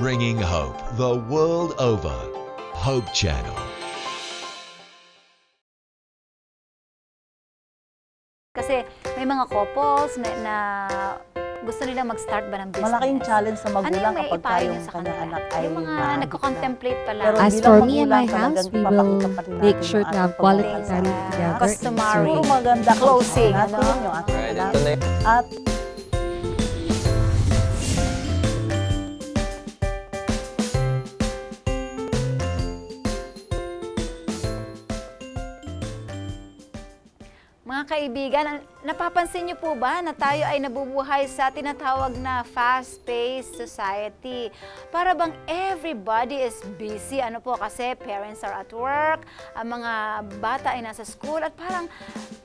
bringing hope the world over. Hope Channel. Kasi may mga couples na gusto nilang mag-start ba ng business. Malaking challenge sa magulang kapag yung kanyang anak ay yung mga nagko-contemplate pa lang. Pero As bilang for me and magulang, my house, talagang we will papakita pa rin make natin sure yung to have ating quality pagmamahal. time together. Customary. Puro maganda Closing, natin ano? yung ating Right, anak. ito na At Mga kaibigan, napapansin niyo po ba na tayo ay nabubuhay sa tinatawag na fast-paced society? Para bang everybody is busy, ano po, kasi parents are at work, ang mga bata ay nasa school, at parang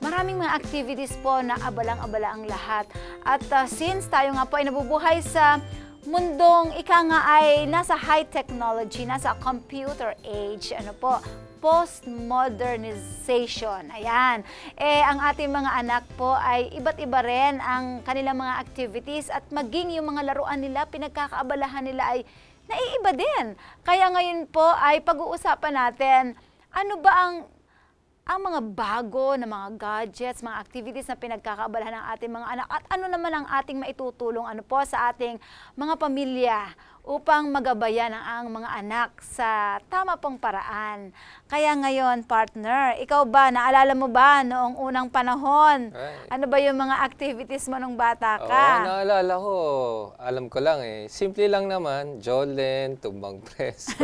maraming mga activities po na abalang-abala ang lahat. At since tayo nga po ay nabubuhay sa mundong ika nga ay nasa high technology, nasa computer age, ano po, postmodernization. Ayan. Ang ating mga anak po ay iba't iba rin ang kanilang mga activities at maging yung mga laruan nila, pinagkakaabalahan nila ay naiiba din. Kaya ngayon po ay pag-uusapan natin, ano ba ang mga bago na mga gadgets, mga activities na pinagkakaabalahan ng ating mga anak at ano naman ang ating maitutulong ano po sa ating mga pamilya upang magabayan ang mga anak sa tama pong paraan. Kaya ngayon, partner, ikaw ba, naalala mo ba noong unang panahon? Right. Ano ba yung mga activities mo nung bata Oo, ka? naalala ko. Alam ko lang eh. Simple lang naman. Jolene, tumbang preso,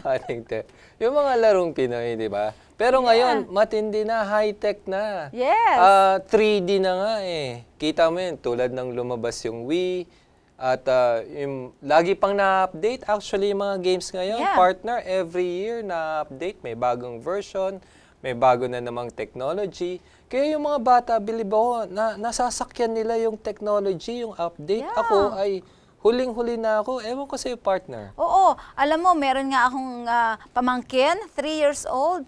paning te. Yung mga larong Pinoy, di ba? Pero ngayon, matindi na, high-tech na. Yes. 3D na nga eh. Kita mo yun, tulad ng lumabas yung Wii. At yung, lagi pang na-update actually yung mga games ngayon. Yeah. Partner, every year na-update. May bagong version, may bago na namang technology. Kaya yung mga bata, believe ako, nasasakyan nila yung technology, yung update. Yeah. Ako ay huling-huli na ako. Ewan ko sa'yo, partner. Oo, alam mo, meron nga akong pamangkin, 3 years old.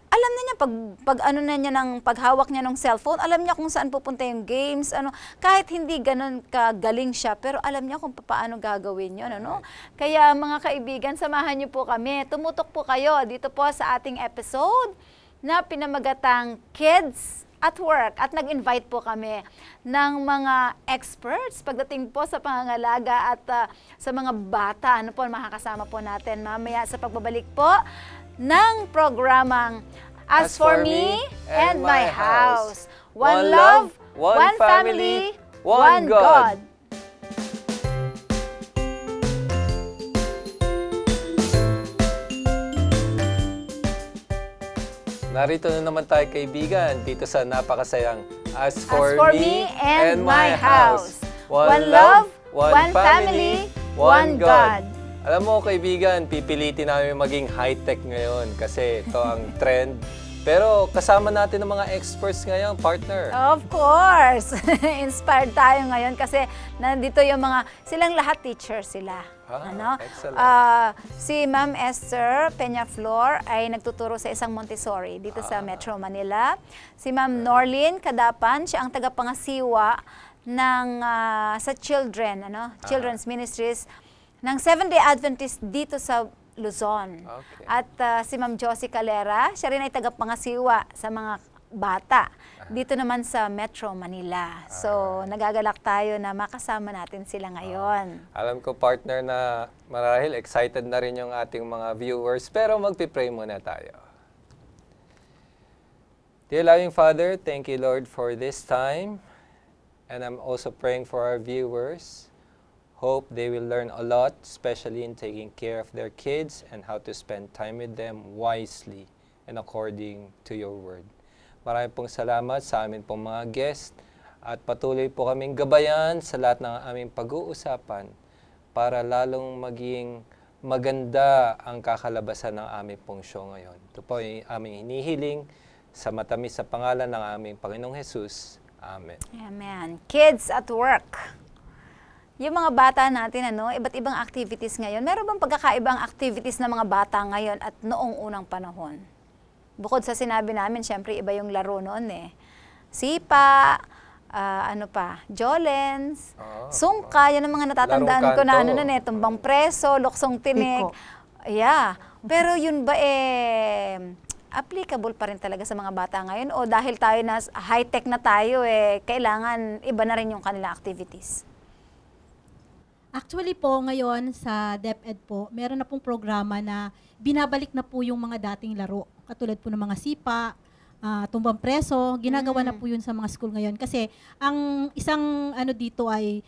Alam na niya, pag ano na niya ng paghawak niya ng cellphone, alam niya kung saan pupunta yung games, ano, kahit hindi ganun kagaling siya, pero alam niya kung paano gagawin yun, ano? Kaya mga kaibigan, samahan niyo po kami, tumutok po kayo dito po sa ating episode na pinamagatang Kids at Work, at nag-invite po kami ng mga experts pagdating po sa pangangalaga at sa mga bata, ano po, makakasama po natin mamaya sa pagbabalik po ng programang As For Me and My House. One love, one family, one God. Narito na naman tayo, kaibigan, dito sa napakasayang As For For Me Me and and My My House. House. One love, one family, one God. Alam mo, kaibigan, pipilitin namin maging high-tech ngayon kasi ito ang trend. Pero kasama natin ang mga experts ngayon, partner. Of course! Inspired tayo ngayon kasi nandito yung mga, silang lahat teachers sila. Ano? Excellent. Si Ma'am Esther Peñaflor ay nagtuturo sa isang Montessori dito sa Metro Manila. Si Ma'am Norlin Kadapan, siya ang tagapangasiwa ng sa children, Children's Ministries ng Seventh-day Adventist dito sa Luzon. Okay. At si Ma'am Josie Calera, siya rin ay tagapangasiwa sa mga bata dito naman sa Metro Manila. So, nagagalak tayo na makasama natin sila ngayon. Alam ko, partner, na marahil excited na rin yung ating mga viewers, pero magpipray muna tayo. Dear loving Father, thank you, Lord, for this time. And I'm also praying for our viewers. Hope they will learn a lot, especially in taking care of their kids and how to spend time with them wisely and according to your word. Maraming pong salamat sa amin pong mga guest at patuloy po kaming gabayan sa lahat ng aming pag-uusapan para lalong maging maganda ang kakalabasan ng aming pong show ngayon. Ito po ay aming hinihiling sa matamis sa pangalan ng aming Panginoong Jesus. Amen. Amen. Kids at Work. Yung mga bata natin, iba't ibang activities ngayon. Meron bang pagkakaibang activities ng mga bata ngayon at noong unang panahon? Bukod sa sinabi namin, syempre iba yung laro noon eh. Sipa, ano pa, Jolens, Ah, Sungka, yan ang mga natatandaan Larong ko na kanto. ano nun tumbang preso, luksong tinig. Piko. Yeah. Pero yun ba applicable pa rin talaga sa mga bata ngayon o dahil tayo na high-tech na tayo kailangan iba na rin yung kanilang activities? Actually po, ngayon sa DepEd po, meron na pong programa na binabalik na po yung mga dating laro. Katulad po ng mga sipa, tumbang preso, ginagawa na po yun sa mga school ngayon. Kasi ang isang ano dito ay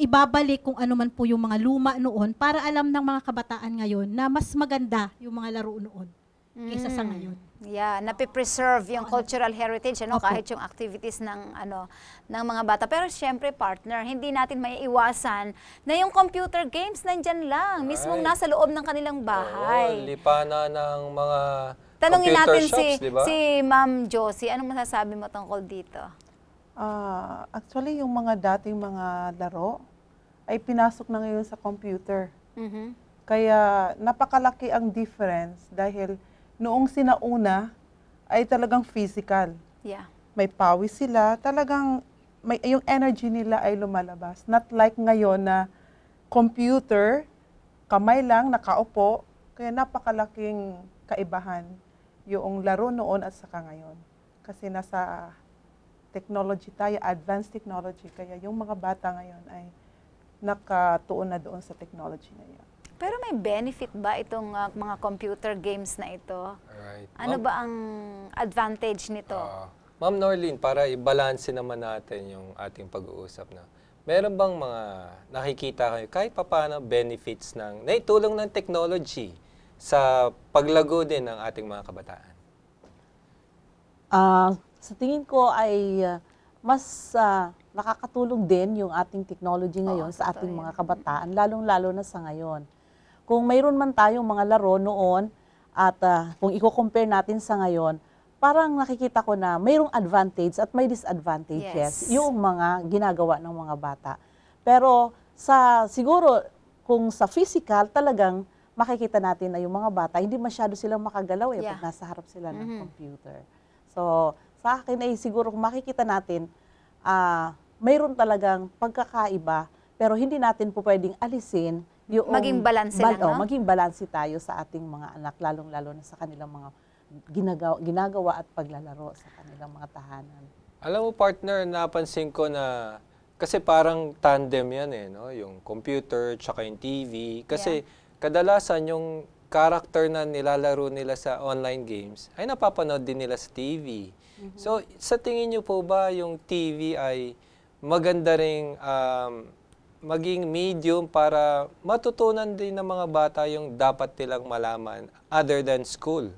ibabalik kung ano man po yung mga luma noon para alam ng mga kabataan ngayon na mas maganda yung mga laro noon kaysa sa ngayon. Yeah, napipreserve yung cultural heritage Opo. kahit yung activities ng mga bata. Pero syempre partner, hindi natin maiiwasan na yung computer games nandyan lang, mismong Right. nasa loob ng kanilang Oo, bahay. lipanan ng mga Tanungin computer natin shops, di ba? si Ma'am Josie, anong masasabi mo tungkol dito? Actually, yung mga dating mga laro ay pinasok na ngayon sa computer. Mhm. Kaya napakalaki ang difference dahil noong sinauna ay talagang physical. Yeah. May pawis sila, talagang yung energy nila ay lumalabas. Not like ngayon na computer, kamay lang, nakaupo, kaya napakalaking kaibahan yung laro noon at saka ngayon. Kasi nasa technology tayo, advanced technology, kaya yung mga bata ngayon ay nakatuon na doon sa technology na yun. Pero may benefit ba itong mga computer games na ito? Right. Ano ba ang advantage nito? Ma'am Norlene, para i-balance naman natin yung ating pag-uusap na, meron bang mga nakikita kayo kahit papaano benefits ng naitulong ng technology sa paglago din ng ating mga kabataan? Sa tingin ko ay mas nakakatulong din yung ating technology ngayon sa ating totoo mga kabataan, lalong-lalo na sa ngayon. Kung mayroon man tayong mga laro noon at kung i-compare natin sa ngayon, parang nakikita ko na mayroong advantage at may disadvantages Yes. yung mga ginagawa ng mga bata. Pero siguro kung sa physical talagang makikita natin na yung mga bata hindi masyado silang makagalaw Yeah. pag nasa harap sila ng computer. So sa akin ay siguro kung makikita natin mayroon talagang pagkakaiba pero hindi natin po pwedeng alisin yung Maging balanse lang, no? maging balanse tayo sa ating mga anak, lalong-lalo na sa kanilang mga ginagawa at paglalaro sa kanilang mga tahanan. Alam mo partner, napansin ko na kasi parang tandem yan no? Yung computer tsaka yung TV. Kasi kadalasan yung character na nilalaro nila sa online games ay napapanood din nila sa TV. So sa tingin niyo po ba yung TV ay maganda ring maging medium para matutunan din ng mga bata yung dapat nilang malaman other than school?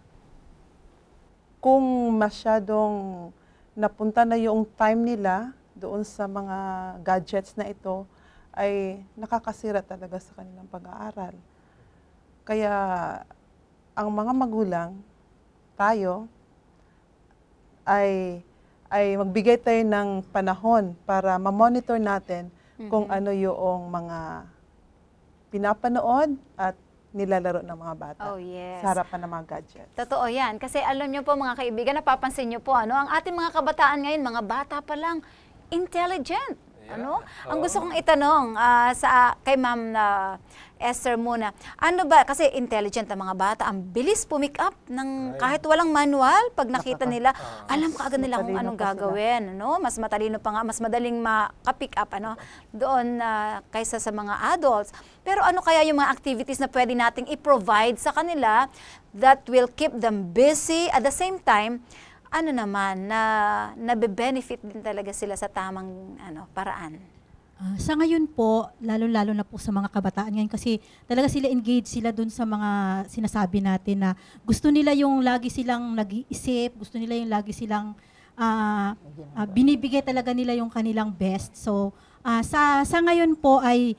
Kung masyadong napunta na yung time nila doon sa mga gadgets na ito, ay nakakasira talaga sa kanilang pag-aaral. Kaya ang mga magulang, tayo, ay magbigay tayo ng panahon para ma-monitor natin kung ano yung mga pinapanood at nilalaro ng mga bata Oh, yes. sa harapan ng mga gadgets. Totoo yan. Kasi alam nyo po mga kaibigan, napapansin nyo po, ang ating mga kabataan ngayon, mga bata pa lang, intelligent. Ang gusto kong itanong kay Ma'am Esther muna, ano ba, kasi intelligent ang mga bata, ang bilis pumick up ng kahit walang manual, pag nakita nila, alam kaagad nila kung Matalino anong pa sila. gagawin. Mas matalino pa nga, mas madaling maka-pick up doon kaysa sa mga adults. Pero ano kaya yung mga activities na pwede nating i-provide sa kanila that will keep them busy at the same time, nabe-benefit din talaga sila sa tamang paraan. Sa ngayon po, lalo-lalo na po sa mga kabataan ngayon kasi talaga sila engaged sila dun sa mga sinasabi natin na gusto nila yung lagi silang nag-iisip, gusto nila yung lagi silang binibigay talaga nila yung kanilang best. So, sa ngayon po ay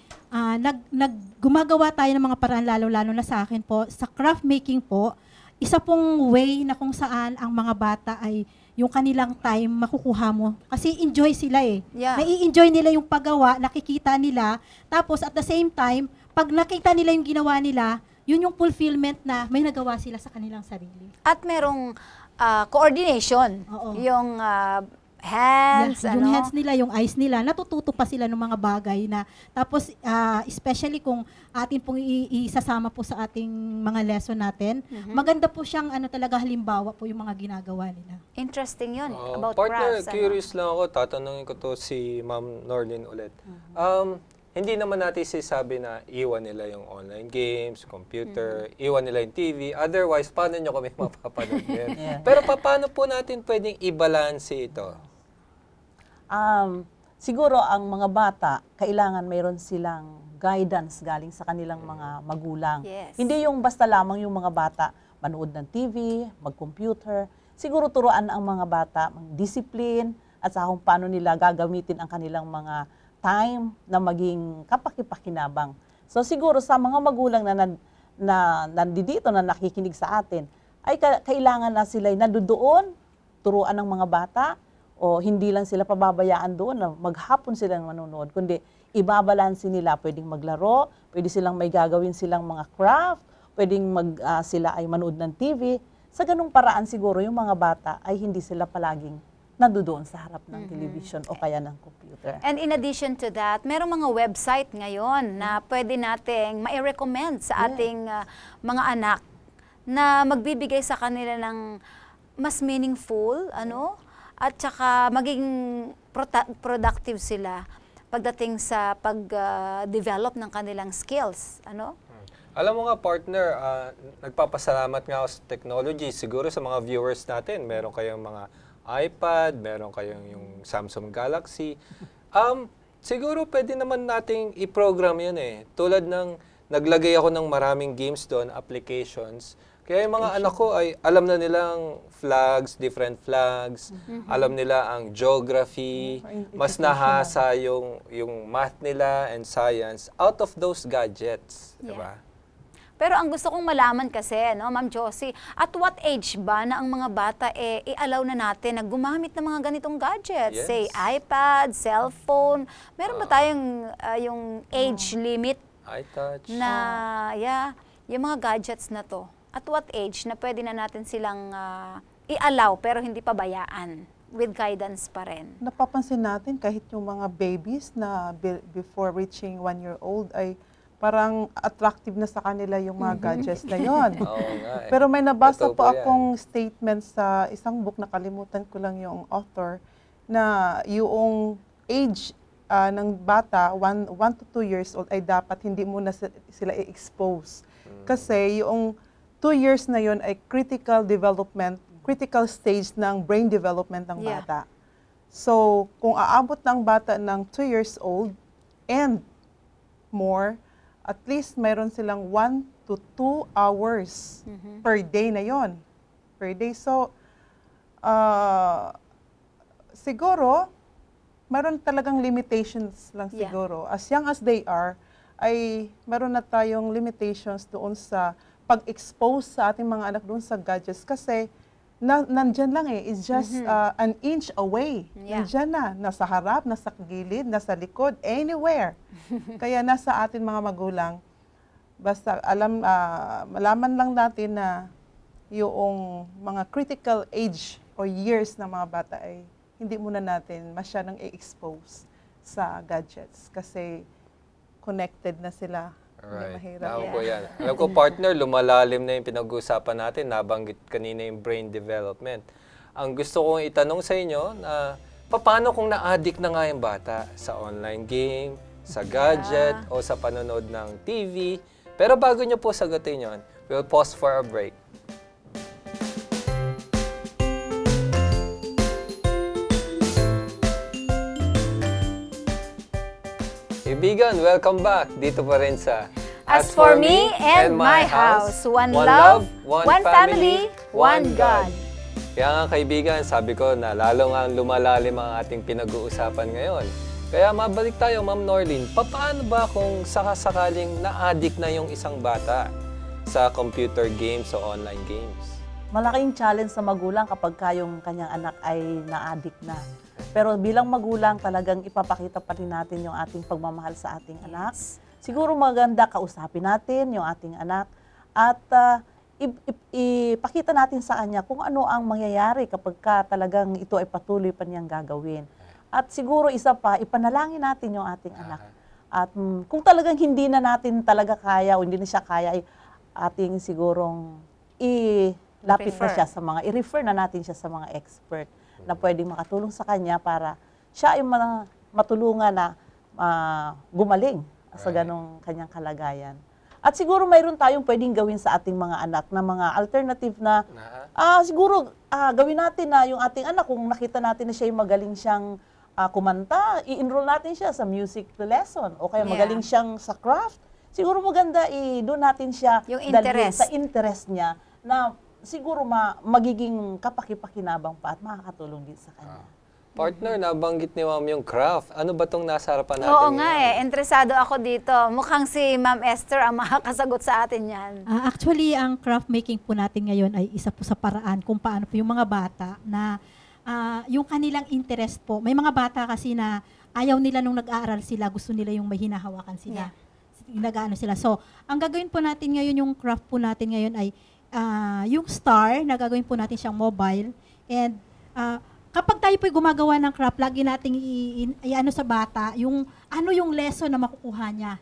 gumagawa tayo ng mga paraan lalo-lalo na sa akin po, sa craft making po, isa pong way na kung saan ang mga bata ay yung kanilang time makukuha mo. Kasi enjoy sila Yeah. Nai-enjoy nila yung paggawa, nakikita nila. Tapos at the same time, pag nakita nila yung ginawa nila, yun yung fulfillment na may nagawa sila sa kanilang sarili. At merong coordination. Oo. Yung hands, Yeah, yung hands nila, yung eyes nila, natututo pa sila ng mga bagay na, tapos especially kung atin pong isasama po sa ating mga lesson natin, maganda po siyang talaga halimbawa po yung mga ginagawa nila. Interesting yun, Oh, about partner, crafts. curious lang ako. Tatanungin ko to si Ma'am Norlin ulit. Hindi naman natin sinasabi na iwan nila yung online games, computer, iwan nila yung TV. Otherwise, paano nyo kami mapapanood din? Pero paano po natin pwedeng i-balance ito? Siguro ang mga bata, kailangan mayroon silang guidance galing sa kanilang mga magulang. Yes. Hindi yung basta lamang yung mga bata manood ng TV, mag-computer. Siguro turuan ang mga bata mag-discipline at sa kung paano nila gagamitin ang kanilang mga time na maging kapaki-pakinabang. So siguro sa mga magulang na nandito na nakikinig sa atin, ay kailangan na sila nandoon, turuan ng mga bata, o hindi lang sila pababayaan doon na maghapon silang manonood, kundi ibabalansin nila, pwedeng maglaro, pwede silang may gagawin silang mga craft, pwedeng sila ay manood ng TV. Sa ganung paraan siguro yung mga bata ay hindi sila palaging nandoon sa harap ng television o kaya ng computer. And in addition to that, merong mga website ngayon na pwede nating mai-recommend sa ating mga anak na magbibigay sa kanila ng mas meaningful, at saka maging productive sila pagdating sa pag-develop ng kanilang skills, Alam mo nga, partner, nagpapasalamat nga ako sa technology. Siguro sa mga viewers natin, meron kayong mga iPad, meron kayong yung Samsung Galaxy. Siguro pwede naman nating i-program yun eh. Tulad ng naglagay ako ng maraming games doon, applications. Kaya yung mga anak ko ay alam na nilang flags, different flags. Alam nila ang geography. Mas nahasa yung math nila and science out of those gadgets. Yeah. Diba? Pero ang gusto kong malaman kasi, Ma'am Josie, at what age ba na ang mga bata i-allow na natin na gumamit ng mga ganitong gadgets? Yes. Say, iPad, cellphone. Meron ba tayong yung age limit iTouch. na, yung mga gadgets na to? At what age na pwede na natin silang i-allow pero hindi pabayaan with guidance pa rin? Napapansin natin kahit yung mga babies na before reaching 1 year old ay parang attractive na sa kanila yung mga gadgets na yon. Oo nga eh. Pero may nabasa Totoo po yan. akong statement sa isang book, nakalimutan ko lang yung author, na yung age ng bata, 1 to 2 years old, ay dapat hindi muna sila i-expose. Kasi yung 2 years na yon ay critical stage ng brain development ng Yeah. bata. So, kung aabot ng bata ng 2 years old and more, at least mayroon silang 1 to 2 hours per day na yon. Per day. So, siguro, mayroon talagang limitations lang Yeah. siguro. As young as they are, ay mayroon na tayong limitations doon sa pag-expose sa ating mga anak doon sa gadgets kasi nandyan lang eh. It's just an inch away. Yeah. Nandyan na. Nasa harap, nasa gilid, nasa likod, anywhere. Kaya nasa atin mga magulang, basta malaman lang natin na yung mga critical age o years ng mga bata ay hindi muna natin masyadong i-expose sa gadgets kasi connected na sila. Alright. Hindi mahirap. Tama po yan. Alam ko, partner, lumalalim na yung pinag-uusapan natin. Nabanggit kanina yung brain development. Ang gusto kong itanong sa inyo na paano kung na-addict na nga yung bata sa online game, sa gadget, o sa panonood ng TV. Pero bago nyo po sagutin yun, we'll pause for a break. Kaibigan, welcome back. Dito pa rin sa As for me and my house, one love, one family, one God. Kaya nga kaibigan, sabi ko na lalo nga lumalalim ang ating pinag-uusapan ngayon. Kaya mabalik tayo, Ma'am Norlin. Paano ba kung sakasakaling na-addict na yung isang bata sa computer games o online games? Malaking challenge sa magulang kapag yung kanyang anak ay na-addict na. Pero bilang magulang, talagang ipapakita pa rin natin yung ating pagmamahal sa ating anak. Siguro maganda kausapin natin yung ating anak at ipakita natin sa kanya kung ano ang mangyayari kapag ka talagang ito ay patuloy pa niyang gagawin. At siguro isa pa, ipanalangin natin yung ating anak. At kung talagang hindi na natin talaga kaya o hindi na siya kaya, ay ating sigurong ilapit na siya sa mga, i-refer na natin siya sa mga expert na pwedeng makatulong sa kanya para siya ay matulungan na gumaling sa ganong kanyang kalagayan. At siguro mayroon tayong pwedeng gawin sa ating mga anak na mga alternative na siguro gawin natin na yung ating anak, kung nakita natin na siya yung magaling siyang kumanta, i-enroll natin siya sa music lesson o kaya magaling siyang sa craft. Siguro maganda doon natin siya Yung dalhin interest. sa interest niya na siguro magiging kapaki-pakinabang pa at makakatulong din sa kanya. Partner, nabanggit ni Ma'am yung craft. Ano ba tong nasa harapan natin Oo nga ngayon? interesado ako dito. Mukhang si Ma'am Esther ang makakasagot sa atin yan. Actually, ang craft making po natin ngayon ay isa po sa paraan kung paano po yung mga bata na yung kanilang interest po. May mga bata kasi na ayaw nila nung nag-aaral sila, gusto nila yung may hinahawakan sila. Nag-aano sila. So, ang gagawin po natin ngayon, yung craft po natin ngayon ay yung star, na gagawin po natin siyang mobile. And kapag tayo po'y gumagawa ng craft, lagi nating i-ano sa bata, yung ano yung lesson na makukuha niya.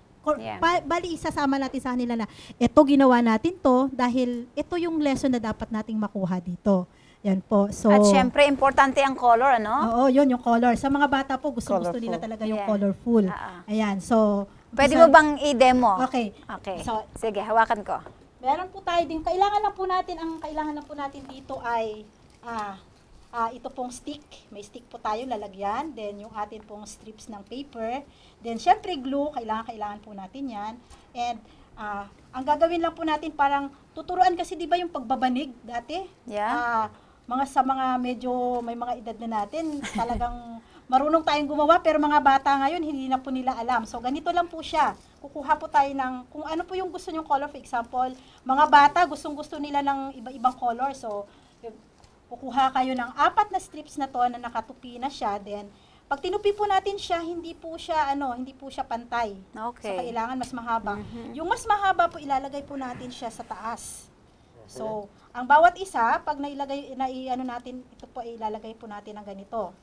Bali, isasama natin sa kanila na ito ginawa natin to dahil ito yung lesson na dapat nating makuha dito. Yan po. So, At syempre, importante ang color, ano? oo, yun yung color. Sa mga bata po, gusto nila talaga yung colorful. Ayan. So, Pwede mo bang i-demo? Okay. Okay. So, Sige, hawakan ko. meron po tayo din, kailangan lang po natin dito ay ito pong stick. May stick po tayo lalagyan. Then yung atin pong strips ng paper. Then syempre glue, kailangan po natin yan. And ang gagawin lang po natin parang tuturuan kasi 'di ba yung pagbabanig dati? Yeah. Sa mga medyo may mga edad na natin, talagang marunong tayong gumawa pero mga bata ngayon hindi na po nila alam. So ganito lang po siya. Kukuha po tayo ng kung ano po yung gusto nyong color. For example, mga bata gustong-gusto nila ng iba-ibang color. So kukuha kayo ng 4 na strips na to na nakatupi na siya. Then pag tinupi po natin siya, hindi po siya pantay. Okay. So kailangan mas mahaba. Yung mas mahaba po ilalagay po natin siya sa taas. So, ang bawat isa pag natin, ito po ilalagay po natin ng ganito.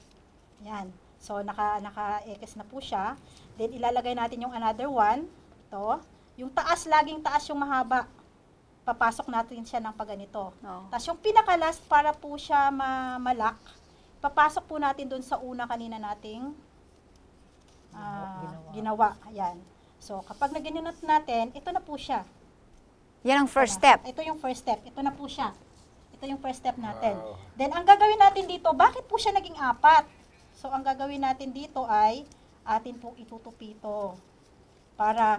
Yan. So naka-X na po siya. Then ilalagay natin yung another one. Ito. Yung taas, laging taas yung mahaba. Papasok natin siya ng pagganito. Tapos yung pinaka-last para po siya malak, papasok po natin doon sa una kanina nating ginawa. Ayan. So kapag naganyan natin, ito na po siya. Yan ang first step. Ito yung first step. Ito na po siya. Ito yung first step natin. Then ang gagawin natin dito, bakit po siya naging 4? So ang gagawin natin dito ay atin pong itutupi ito. Para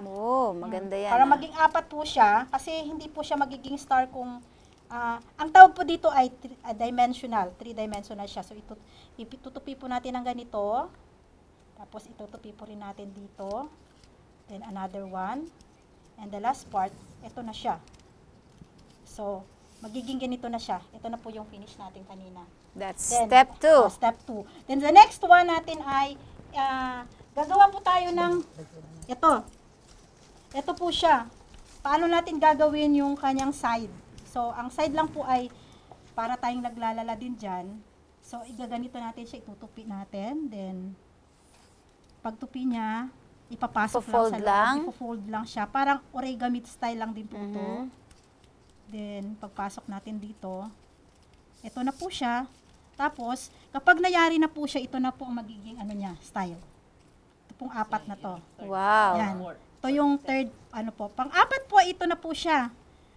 maganda yan. Para maging 4 po siya kasi hindi po siya magiging star kung ang tawag po dito ay dimensional, 3-dimensional siya. So itutupi po natin ng ganito. Tapos itutupi po rin natin dito. Then another one. And the last part, ito na siya. So magiging ganito na siya. Ito na po yung finish natin kanina. That's Then, step 2. Step 2. Then the next one natin ay gagawa po tayo ng ito. Ito po siya. Paano natin gagawin yung kanyang side? So, ang side lang po ay para tayong naglalala din dyan. So, igaganito natin siya, itutupi natin. Then, pagtupi niya, ipapasok Ipo-fold lang? Ipo-fold lang siya. Parang origami style lang din po ito. Then, pagpasok natin dito, ito na po siya. Tapos, kapag nayari na po siya, ito na po ang magiging style. Ito pong 4 na to. Wow. Yan. Ito yung third, pang-4 po, ito na po siya.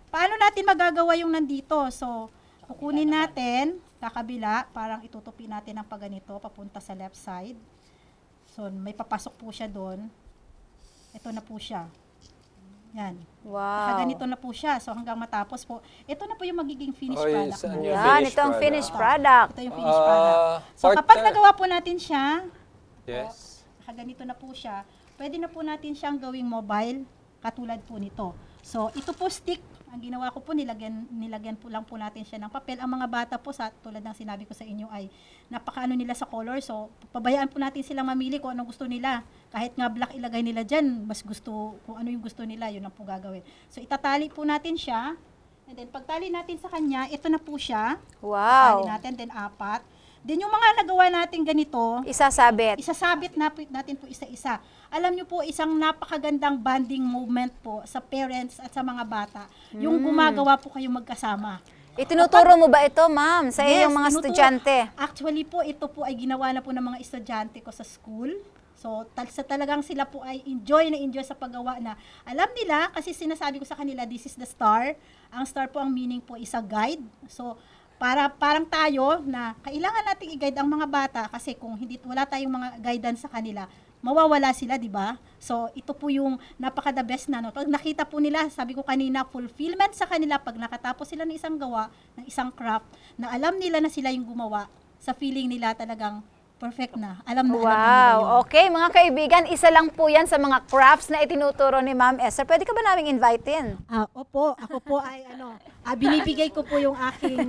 Paano natin magagawa yung nandito? So, kukunin natin, kakabila, parang itutupi natin ang pagganito, papunta sa left side. So, may papasok po siya doon. Ito na po siya. Yan. Wow. Ganito na po siya. So, hanggang matapos po. Ito na po yung magiging finished product. saan mo. yung Yan, ito ang finished product. Ito yung finished product. So, kapag nagawa po natin siya, Yes. ganito na po siya, pwede na po natin siyang gawing mobile, katulad po nito. So, ito po stick. Ang ginawa ko po, nilagyan po lang po natin siya ng papel. Ang mga bata po, tulad ng sinabi ko sa inyo, ay napakaano nila sa color. So, pabayaan po natin silang mamili kung anong gusto nila. Kahit nga black ilagay nila dyan, mas gusto, kung ano yung gusto nila, yun ang po gagawin. So, itatali po natin siya. And then pagtali natin sa kanya, ito na po siya. Wow. Tali natin, then 4. Then yung mga nagawa natin ganito, Isasabit. isasabit natin po isa-isa. Alam niyo po, isang napakagandang bonding moment po sa parents at sa mga bata. Yung gumagawa po kayo magkasama. Itinuturo mo ba ito, ma'am, sa Yes, iyong mga tinuturo. estudyante? Actually po, ito po ay ginawa na po ng mga estudyante ko sa school. So, talagang sila po ay enjoy sa paggawa na. Alam nila, kasi sinasabi ko sa kanila, this is the star. Ang star po, ang meaning po is a guide. So, parang tayo na kailangan nating i-guide ang mga bata kasi kung wala tayong mga guidance sa kanila, mawawala sila, di ba? So, ito po yung napaka-the best na. No? Pag nakita po nila, sabi ko kanina, fulfillment sa kanila pag nakatapos sila ng isang gawa, ng isang craft, na alam nila na sila yung gumawa, sa feeling nila talagang perfect na. Alam na nila yun. Wow. Okay, mga kaibigan, isa lang po yan sa mga crafts na itinuturo ni Ma'am Esther. Pwede ka ba naming invite-in? Opo, ako po ay binibigay ko po yung aking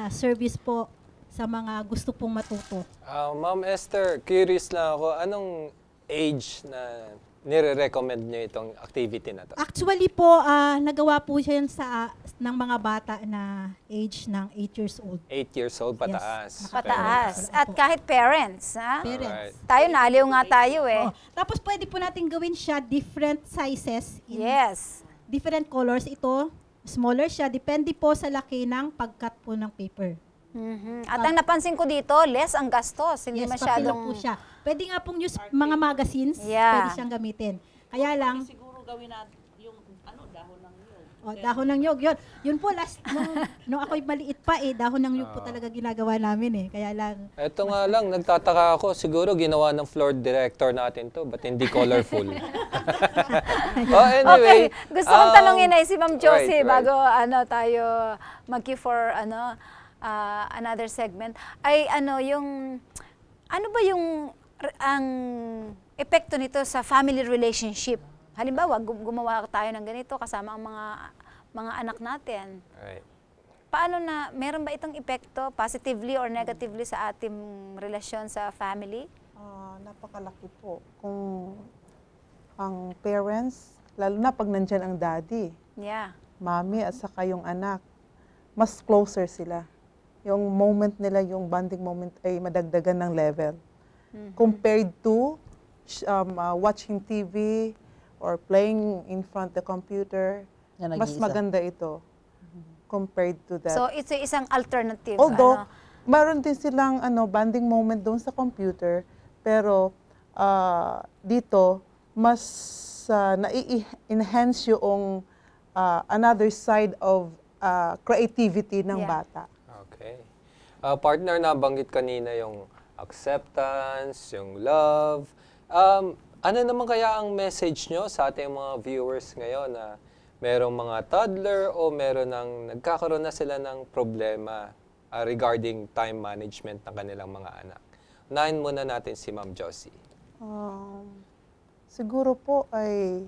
service po sa mga gusto pong matuto. Ma'am Esther, curious lang ako, anong age na nire-recommend niyo itong activity na to? Actually po, nagawa po siya ng mga bata na age ng 8 years old. 8 years old, pataas. Pataas. At kahit parents, ha? Parents. Alright. Tayo, naliw nga tayo eh. Tapos pwede po natin gawin siya different sizes, in Yes. different colors. Ito, smaller siya, depende po sa laki ng pag-cut po ng paper. Mhm. At ang napansin ko dito, less ang gastos. Hindi Yes, papel masyadong... po siya. Pwede nga pong use mga magazines, Yeah. pwede siyang gamitin. Kaya lang, Siguro gawin natin yung dahon ng yun. dahon ng nyog, yun po last, nung ako'y maliit pa dahon ng nyog po talaga ginagawa namin Kaya lang, Ito nga lang, nagtataka ako, siguro ginawa ng floor director natin to, but hindi colorful. Anyway. Okay, gusto kong tanongin ay si Ma'am Josie right. bago tayo mag-queue for another segment. Ay ano ba yung ang epekto nito sa family relationship? Halimbawa, gumawa tayo ng ganito kasama ang mga anak natin. Right. Paano meron ba itong epekto positively or negatively sa ating relasyon sa family? Napakalaki po. Kung ang parents, lalo na pag nandyan ang daddy, Yeah. mommy at saka yung anak, mas closer sila. Yung moment nila, yung bonding moment ay madagdagan ng level. Compared to watching TV or playing in front the computer, Yan, mas nag-iisa. maganda ito compared to that. So, ito isang alternative. Although, meron din silang bonding moment doon sa computer, pero dito, mas nai-enhance yung another side of creativity ng Yeah. bata. Okay. Partner, nabanggit kanina yung acceptance, yung love. Ano naman kaya ang message nyo sa ating mga viewers ngayon na merong mga toddler o nagkakaroon na sila ng problema regarding time management ng kanilang mga anak? Unahin muna natin si Ma'am Josie. Siguro po ay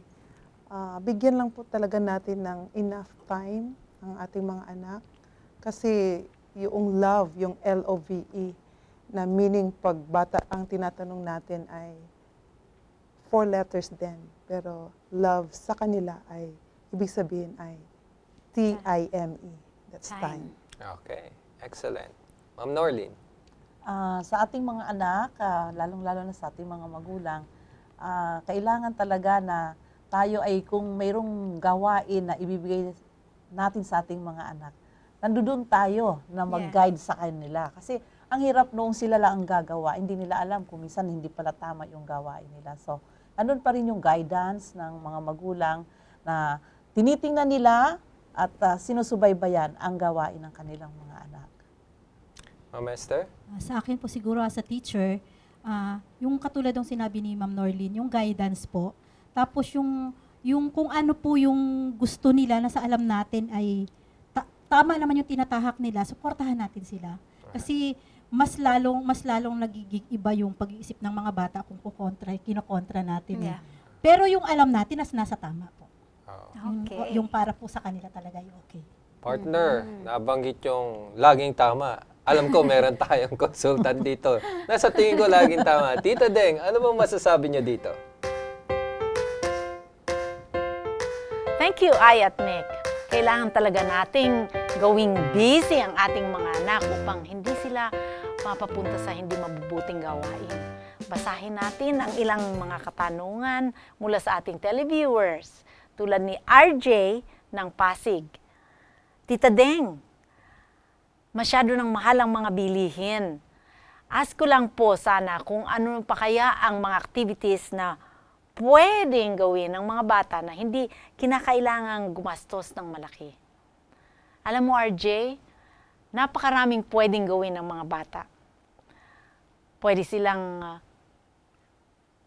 bigyan lang po talaga natin ng enough time ang ating mga anak. Kasi yung love, yung LOVE, na meaning pag bata ang tinatanong natin ay 4 letters din. Pero love sa kanila ay, ibig sabihin ay TIME. That's time. Okay. Excellent. Ma'am Norlene. Sa ating mga anak, lalong-lalo na sa ating mga magulang, kailangan talaga na tayo ay kung mayroong gawain na ibibigay natin sa ating mga anak, nandoon tayo na mag-guide sa kanila. Kasi ang hirap noong sila lang ang gagawa, hindi nila alam kung minsan hindi pala tama yung gawain nila. So, andun pa rin yung guidance ng mga magulang na tinitingnan nila at sinusubaybayan ang gawain ng kanilang mga anak. Ma'am Esther? sa akin po siguro as a teacher, yung katulad ng sinabi ni Ma'am Norlene, yung guidance po. Tapos yung kung ano po yung gusto nila na sa alam natin ay tama naman yung tinatahak nila, suportahan natin sila. Kasi mas lalong nagiging iba yung pag-iisip ng mga bata kung kinokontra natin. Yeah. Pero yung alam natin nasa tama po. Okay. Yung para po sa kanila talaga yung okay. Partner, nabanggit yung laging tama. Alam ko, meron tayong consultant dito. Nasa tingin ko laging tama. Tita Deng, ano bang masasabi niyo dito? Thank you, Ay at Nick. kailangan talaga nating gawing busy ang ating mga anak upang hindi sila mapapunta sa hindi mabubuting gawain. Basahin natin ang ilang mga katanungan mula sa ating televiewers tulad ni RJ ng Pasig. Tita Deng, masyado nang mahal ang mga bilihin. Ask ko lang po sana kung ano pa kaya ang mga activities na pwedeng gawin ng mga bata na hindi kinakailangang gumastos ng malaki. Alam mo, RJ, napakaraming pwedeng gawin ng mga bata. Pwede silang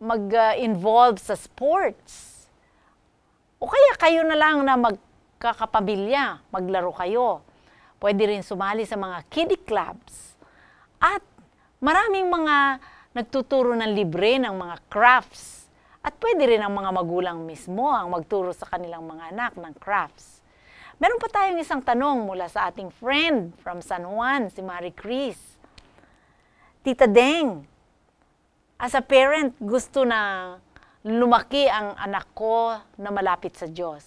mag-involve sa sports. O kaya kayo na lang na magkakapabilya, maglaro kayo. Pwede rin sumali sa mga kiddie clubs. At maraming mga nagtuturo ng libre ng mga crafts. At pwede rin ang mga magulang mismo ang magturo sa kanilang mga anak ng crafts. Meron pa tayong isang tanong mula sa ating friend from San Juan, si Marie Chris. Tita Deng, as a parent, gusto na lumaki ang anak ko na malapit sa Diyos.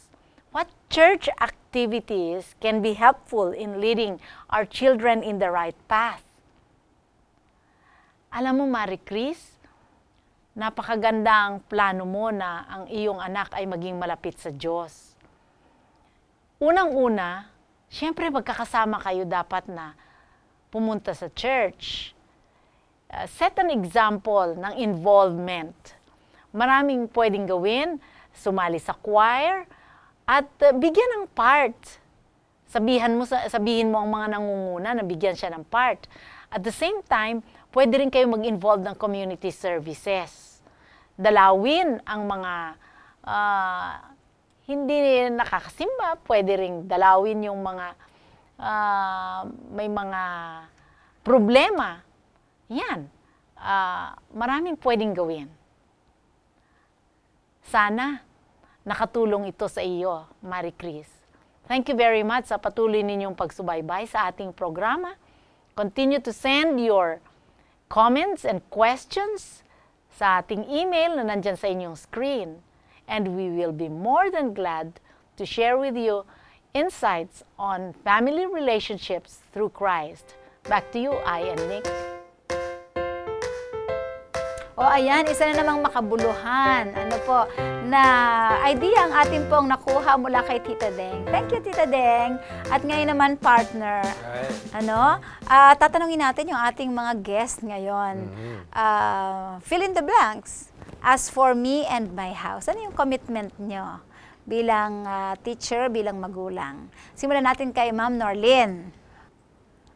What church activities can be helpful in leading our children in the right path? Alam mo, Marie Chris, napakaganda ang plano mo na ang iyong anak ay maging malapit sa Diyos. Unang-una, siyempre magkakasama kayo dapat na pumunta sa church. Set an example ng involvement. Maraming pwedeng gawin, sumali sa choir, at bigyan ng part. Sabihin mo ang mga nangunguna na bigyan siya ng part. At the same time, pwede rin kayo mag-involve ng community services. Dalawin ang mga hindi nakakasimba, pwede ring dalawin yung mga may mga problema. Yan. Maraming pwedeng gawin. Sana nakatulong ito sa iyo, Marie Chris. Thank you very much sa patuloy ninyong pagsubaybay sa ating programa. Continue to send your comments and questions sa ating email na nandyan sa inyong screen. And we will be more than glad to share with you insights on family relationships through Christ. Back to you, I and Nick. O ayan, isa na namang makabuluhan. Ano po, na idea ang ating pong nakuha mula kay Tita Deng. Thank you, Tita Deng. At ngayon naman, partner. Right. Tatanungin natin yung ating mga guest ngayon. Fill in the blanks. As for me and my house, ano yung commitment nyo bilang teacher, bilang magulang? Simulan natin kay Ma'am Norlene.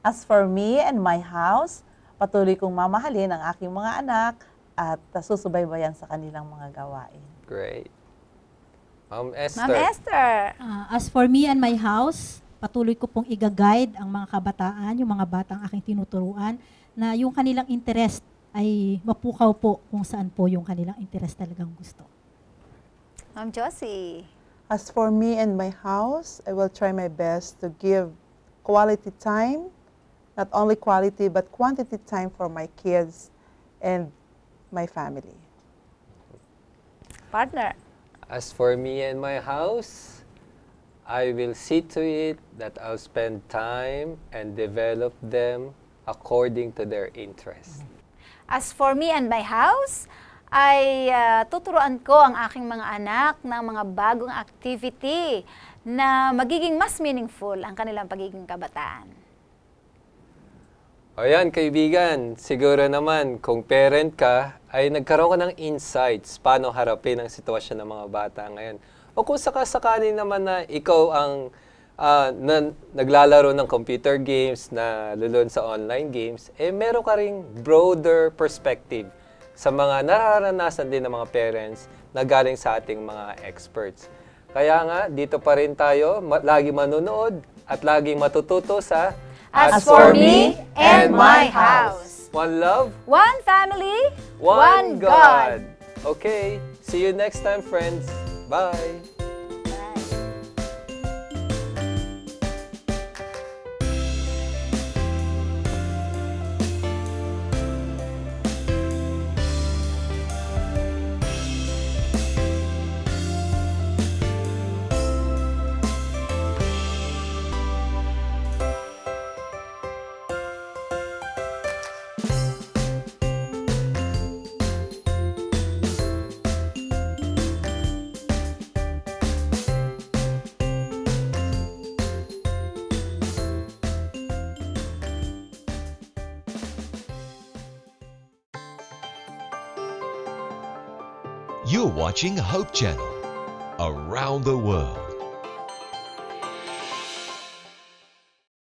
As for me and my house, patuloy kong mamahalin ang aking mga anak at susubaybayan sa kanilang mga gawain. Great. Ma'am Esther. Ma'am Esther. As for me and my house, patuloy ko pong i-guide ang mga kabataan, yung mga batang aking tinuturuan, na yung kanilang interest ay mapukaw po kung saan po yung kanilang interest talagang gusto. Ma'am Josie. As for me and my house, I will try my best to give quality time, not only quality but quantity time for my kids and my family. Partner. As for me and my house, I will see to it that I'll spend time and develop them according to their interests. As for me and my house, ay tuturuan ko ang aking mga anak ng mga bagong activity na magiging mas meaningful ang kanilang pagiging kabataan. O yan, kaibigan, siguro naman kung parent ka, ay nagkaroon ka ng insights paano harapin ang sitwasyon ng mga bata ngayon. O kung sakasakali naman na ikaw ang naglalaro ng computer games, na lulun sa online games, meron ka ring broader perspective sa mga nararanasan din ng mga parents na galing sa ating mga experts. Kaya nga, dito pa rin tayo, lagi manonood at laging matututo sa As for me and my house. One love, One family, one God. Okay, see you next time, friends. Bye. You're watching Hope Channel. Around the world.